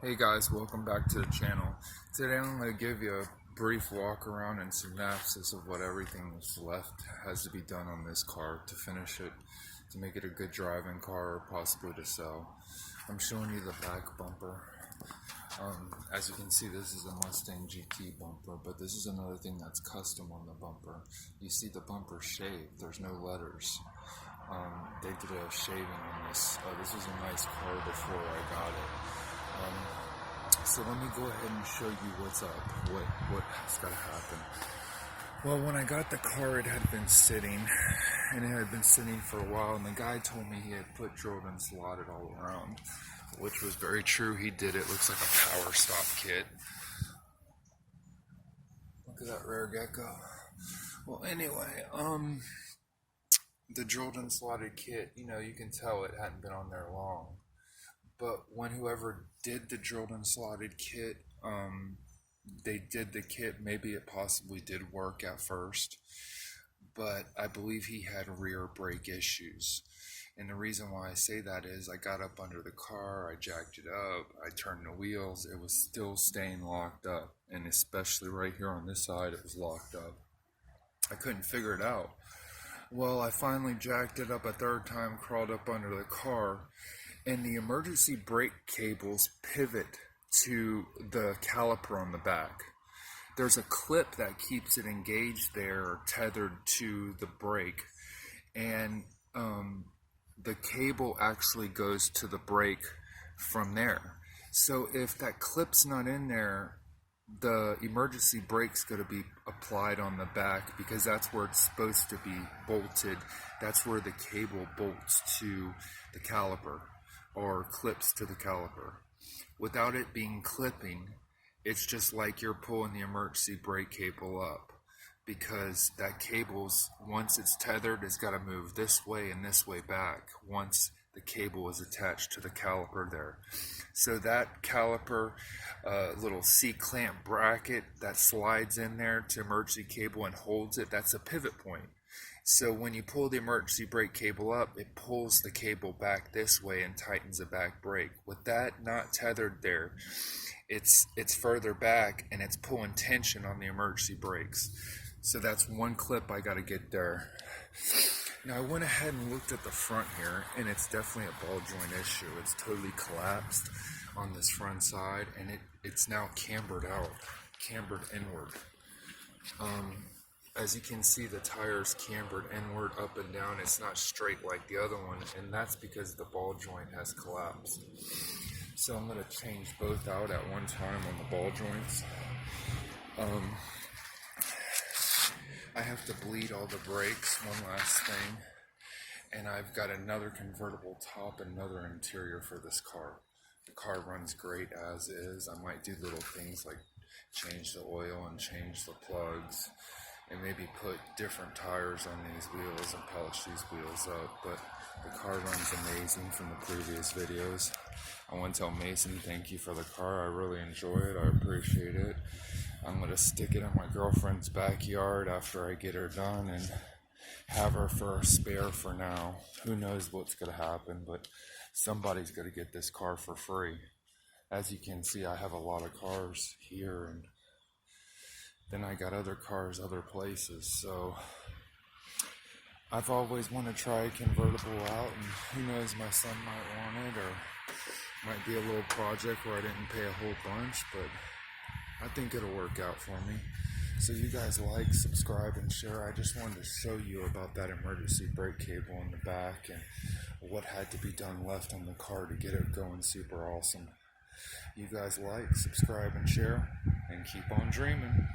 Hey guys, welcome back to the channel. Today I'm going to give you a brief walk around and synopsis of what everything that's left has to be done on this car to finish it, to make it a good driving car or possibly to sell. I'm showing you the back bumper. As you can see, this is a Mustang GT bumper, but this is another thing that's custom on the bumper. You see the bumper shaved, there's no letters. They did a shaving on this. This was a nice car before I got it. So let me go ahead and show you what's up, what has got to happen. Well, when I got the car, it had been sitting, and it had been sitting for a while, and the guy told me he had put drilled and slotted all around, which was very true. He did. It looks like a power stop kit. Look at that rare gecko. Well, anyway, the drilled and slotted kit, you can tell it hadn't been on there long. But when whoever did the drilled and slotted kit, they did the kit, maybe it possibly did work at first, but I believe he had rear brake issues. And the reason why I say that is I got up under the car, I jacked it up, I turned the wheels, it was still staying locked up. And especially right here on this side, it was locked up. I couldn't figure it out. Well, I finally jacked it up a third time, crawled up under the car, and the emergency brake cables pivot to the caliper on the back. There's a clip that keeps it engaged there, or tethered to the brake, and the cable actually goes to the brake from there. So if that clip's not in there, the emergency brake's going to be applied on the back, because that's where it's supposed to be bolted. That's where the cable bolts to the caliper, or clips to the caliper. Without it being clipping, it's just like you're pulling the emergency brake cable up, because that cable's, once it's tethered, it's got to move this way and this way back once the cable is attached to the caliper there. So that caliper, little C-clamp bracket that slides in there to emergency cable and holds it, that's a pivot point. So when you pull the emergency brake cable up, it pulls the cable back this way and tightens the back brake. With that not tethered there, it's further back and it's pulling tension on the emergency brakes. So that's one clip I got to get there. Now I went ahead and looked at the front here, and it's definitely a ball joint issue. It's totally collapsed on this front side, and it's now cambered out, cambered inward. As you can see, the tire's cambered inward, up and down. It's not straight like the other one, and that's because the ball joint has collapsed. So I'm going to change both out at one time on the ball joints. I have to bleed all the brakes, one last thing, and I've got another convertible top and another interior for this car. The car runs great as is. I might do little things like change the oil and change the plugs, and maybe put different tires on these wheels and polish these wheels up, but the car runs amazing from the previous videos. I want to tell Mason thank you for the car. I really enjoy it. I appreciate it. I'm going to stick it in my girlfriend's backyard after I get her done and have her for a spare for now. Who knows what's going to happen, but somebody's going to get this car for free. As you can see, I have a lot of cars here, and then I got other cars other places, so I've always wanted to try a convertible out, and who knows, my son might want it, or might be a little project where I didn't pay a whole bunch, but I think it'll work out for me. So you guys like, subscribe, and share. I just wanted to show you about that emergency brake cable in the back and what had to be done left on the car to get it going super awesome. You guys like, subscribe, and share, and keep on dreaming.